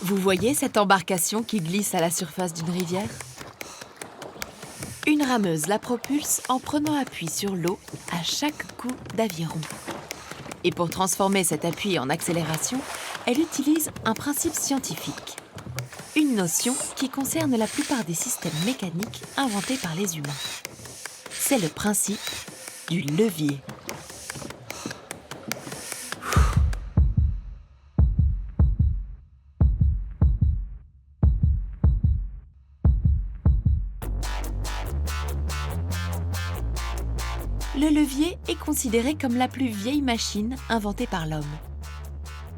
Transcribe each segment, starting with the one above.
Vous voyez cette embarcation qui glisse à la surface d'une rivière? Une rameuse la propulse en prenant appui sur l'eau à chaque coup d'aviron. Et pour transformer cet appui en accélération, elle utilise un principe scientifique. Une notion qui concerne la plupart des systèmes mécaniques inventés par les humains. C'est le principe du levier. Le levier est considéré comme la plus vieille machine inventée par l'homme.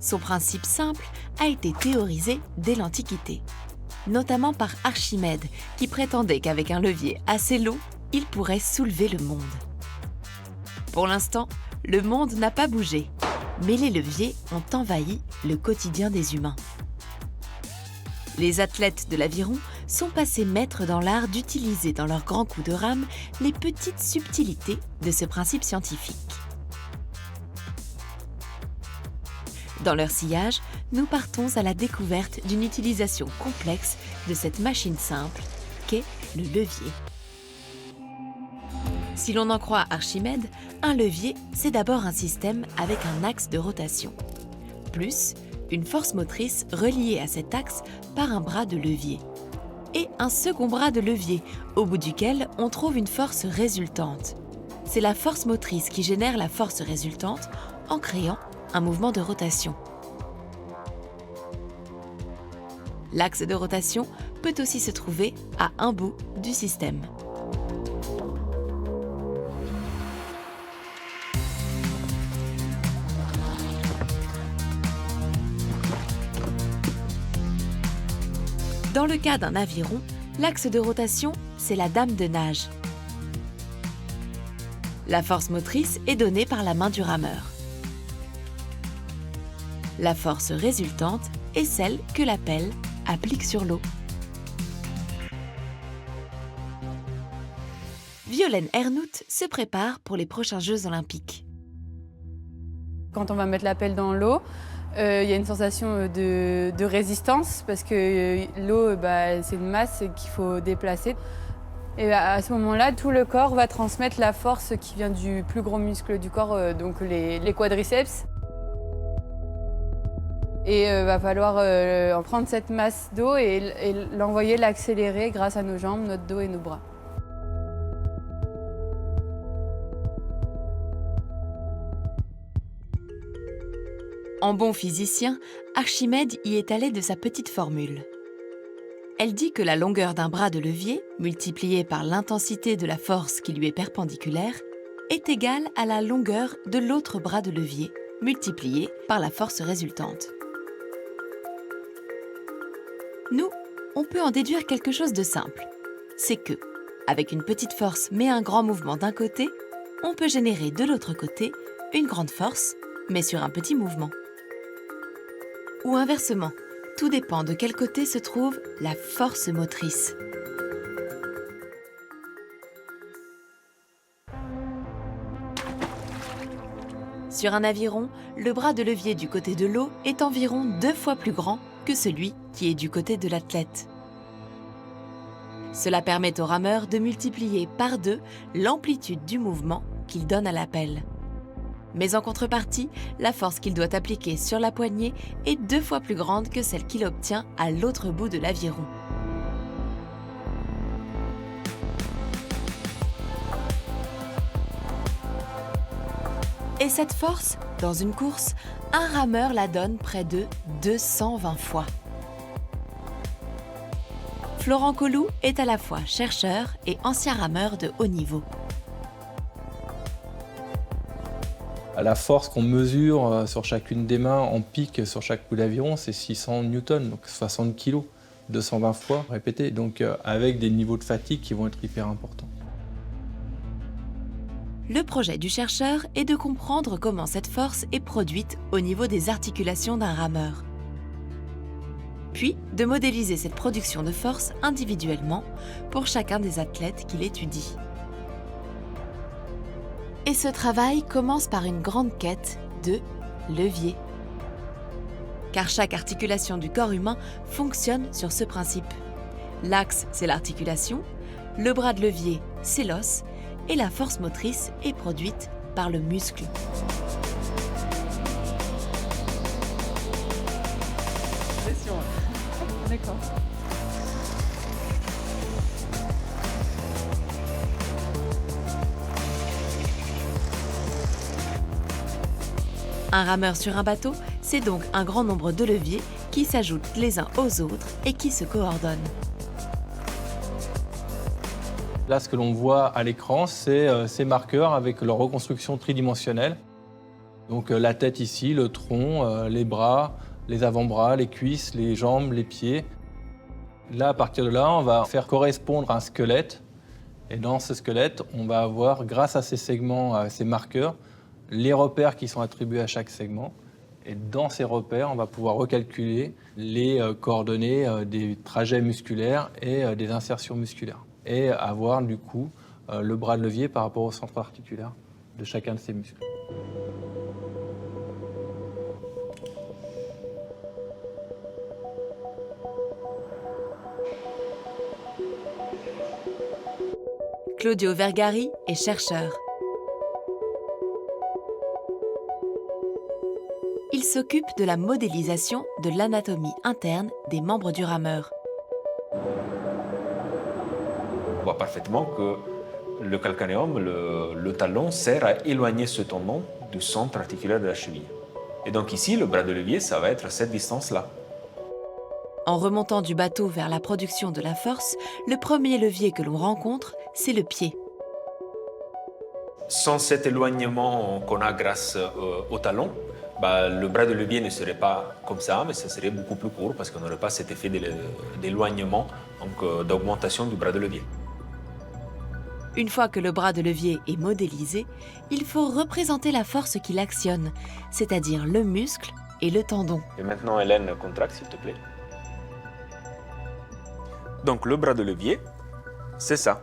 Son principe simple a été théorisé dès l'Antiquité, notamment par Archimède, qui prétendait qu'avec un levier assez long, il pourrait soulever le monde. Pour l'instant, le monde n'a pas bougé, mais les leviers ont envahi le quotidien des humains. Les athlètes de l'aviron sont passés maîtres dans l'art d'utiliser dans leurs grands coups de rame les petites subtilités de ce principe scientifique. Dans leur sillage, nous partons à la découverte d'une utilisation complexe de cette machine simple qu'est le levier. Si l'on en croit Archimède, un levier, c'est d'abord un système avec un axe de rotation, plus une force motrice reliée à cet axe par un bras de levier, et un second bras de levier, au bout duquel on trouve une force résultante. C'est la force motrice qui génère la force résultante en créant un mouvement de rotation. L'axe de rotation peut aussi se trouver à un bout du système. Dans le cas d'un aviron, l'axe de rotation, c'est la dame de nage. La force motrice est donnée par la main du rameur. La force résultante est celle que la pelle applique sur l'eau. Violaine Ernout se prépare pour les prochains Jeux olympiques. Quand on va mettre la pelle dans l'eau, il y a une sensation de résistance parce que l'eau, c'est une masse qu'il faut déplacer. Et à ce moment-là, tout le corps va transmettre la force qui vient du plus gros muscle du corps, donc les quadriceps. Et il va falloir en prendre cette masse d'eau et l'envoyer l'accélérer grâce à nos jambes, notre dos et nos bras. En bon physicien, Archimède y est allé de sa petite formule. Elle dit que la longueur d'un bras de levier, multipliée par l'intensité de la force qui lui est perpendiculaire, est égale à la longueur de l'autre bras de levier, multipliée par la force résultante. Nous, on peut en déduire quelque chose de simple. C'est que, avec une petite force mais un grand mouvement d'un côté, on peut générer de l'autre côté une grande force, mais sur un petit mouvement. Ou inversement, tout dépend de quel côté se trouve la force motrice. Sur un aviron, le bras de levier du côté de l'eau est environ 2 fois plus grand que celui qui est du côté de l'athlète. Cela permet au rameur de multiplier par 2 l'amplitude du mouvement qu'il donne à la pelle. Mais en contrepartie, la force qu'il doit appliquer sur la poignée est 2 fois plus grande que celle qu'il obtient à l'autre bout de l'aviron. Et cette force, dans une course, un rameur la donne près de 220 fois. Florent Colloux est à la fois chercheur et ancien rameur de haut niveau. La force qu'on mesure sur chacune des mains en pic sur chaque coup d'aviron, c'est 600 newtons, donc 60 kg, 220 fois répété, donc avec des niveaux de fatigue qui vont être hyper importants. Le projet du chercheur est de comprendre comment cette force est produite au niveau des articulations d'un rameur. Puis de modéliser cette production de force individuellement pour chacun des athlètes qu'il étudie. Et ce travail commence par une grande quête de levier. car chaque articulation du corps humain fonctionne sur ce principe. L'axe, c'est l'articulation, le bras de levier, c'est l'os, et la force motrice est produite par le muscle. D'accord. Un rameur sur un bateau, c'est donc un grand nombre de leviers qui s'ajoutent les uns aux autres et qui se coordonnent. Là, ce que l'on voit à l'écran, c'est ces marqueurs avec leur reconstruction tridimensionnelle. Donc la tête ici, le tronc, les bras, les avant-bras, les cuisses, les jambes, les pieds. Là, à partir de là, on va faire correspondre un squelette. Et dans ce squelette, on va avoir, grâce à ces segments, à ces marqueurs, les repères qui sont attribués à chaque segment. Et dans ces repères, on va pouvoir recalculer les coordonnées des trajets musculaires et des insertions musculaires. Et avoir du coup le bras de levier par rapport au centre articulaire de chacun de ces muscles. Claudio Vergari est chercheur. Il s'occupe de la modélisation de l'anatomie interne des membres du rameur. On voit parfaitement que le calcanéum, le talon, sert à éloigner ce tendon du centre articulaire de la cheville. Et donc ici, le bras de levier, ça va être à cette distance-là. En remontant du bateau vers la production de la force, le premier levier que l'on rencontre, c'est le pied. Sans cet éloignement qu'on a grâce au talon, le bras de levier ne serait pas comme ça, mais ça serait beaucoup plus court parce qu'on n'aurait pas cet effet d'éloignement, donc d'augmentation du bras de levier. Une fois que le bras de levier est modélisé, il faut représenter la force qui l'actionne, c'est-à-dire le muscle et le tendon. Et maintenant, Hélène, contracte, s'il te plaît. Donc le bras de levier, c'est ça.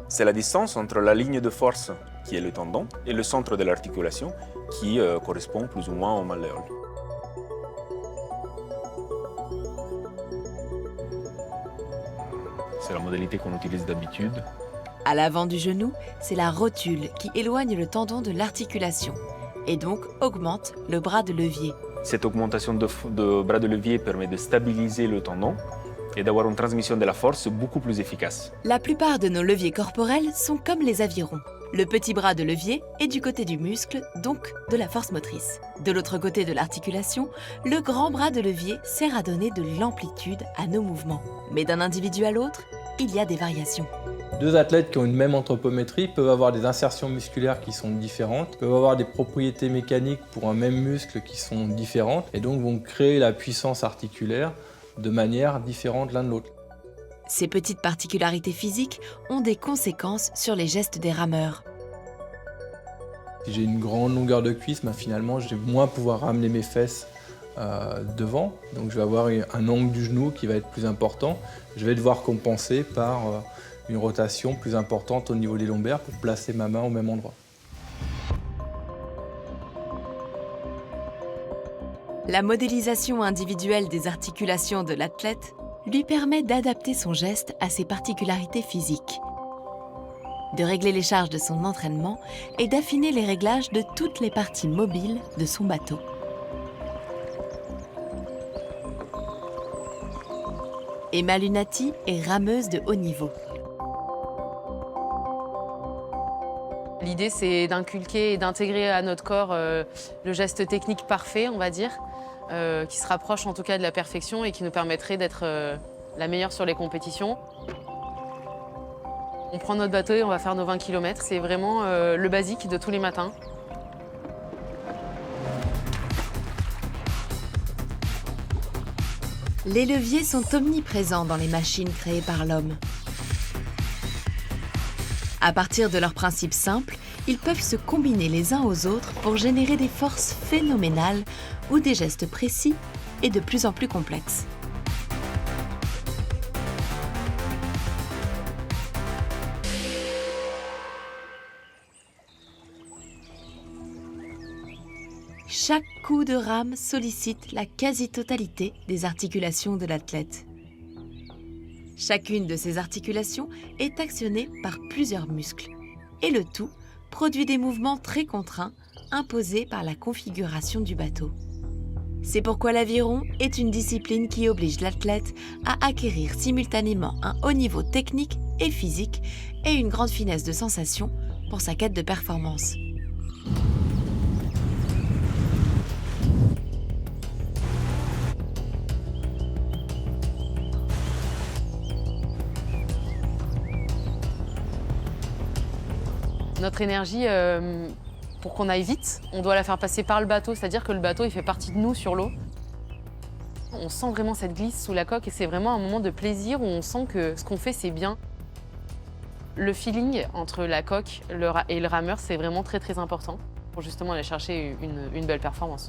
C'est la distance entre la ligne de force, qui est le tendon, et le centre de l'articulation, qui correspond plus ou moins au malléole. C'est la modalité qu'on utilise d'habitude. À l'avant du genou, c'est la rotule qui éloigne le tendon de l'articulation et donc augmente le bras de levier. Cette augmentation de bras de levier permet de stabiliser le tendon et d'avoir une transmission de la force beaucoup plus efficace. La plupart de nos leviers corporels sont comme les avirons. Le petit bras de levier est du côté du muscle, donc de la force motrice. De l'autre côté de l'articulation, le grand bras de levier sert à donner de l'amplitude à nos mouvements. Mais d'un individu à l'autre, il y a des variations. Deux athlètes qui ont une même anthropométrie peuvent avoir des insertions musculaires qui sont différentes, peuvent avoir des propriétés mécaniques pour un même muscle qui sont différentes et donc vont créer la puissance articulaire de manière différente l'un de l'autre. Ces petites particularités physiques ont des conséquences sur les gestes des rameurs. Si j'ai une grande longueur de cuisse, finalement, je vais moins pouvoir ramener mes fesses devant. Donc je vais avoir un angle du genou qui va être plus important. Je vais devoir compenser par une rotation plus importante au niveau des lombaires pour placer ma main au même endroit. La modélisation individuelle des articulations de l'athlète lui permet d'adapter son geste à ses particularités physiques, de régler les charges de son entraînement et d'affiner les réglages de toutes les parties mobiles de son bateau. Emma Lunati est rameuse de haut niveau. L'idée, c'est d'inculquer et d'intégrer à notre corps le geste technique parfait, on va dire, qui se rapproche en tout cas de la perfection et qui nous permettrait d'être la meilleure sur les compétitions. On prend notre bateau et on va faire nos 20 km. C'est vraiment le basique de tous les matins. Les leviers sont omniprésents dans les machines créées par l'homme. À partir de leurs principes simples, ils peuvent se combiner les uns aux autres pour générer des forces phénoménales ou des gestes précis et de plus en plus complexes. Chaque coup de rame sollicite la quasi-totalité des articulations de l'athlète. Chacune de ces articulations est actionnée par plusieurs muscles, et le tout produit des mouvements très contraints imposés par la configuration du bateau. C'est pourquoi l'aviron est une discipline qui oblige l'athlète à acquérir simultanément un haut niveau technique et physique et une grande finesse de sensation pour sa quête de performance. Notre énergie, pour qu'on aille vite, on doit la faire passer par le bateau, c'est-à-dire que le bateau il fait partie de nous sur l'eau. On sent vraiment cette glisse sous la coque et c'est vraiment un moment de plaisir où on sent que ce qu'on fait c'est bien. Le feeling entre la coque et le rameur, c'est vraiment très important pour justement aller chercher une belle performance.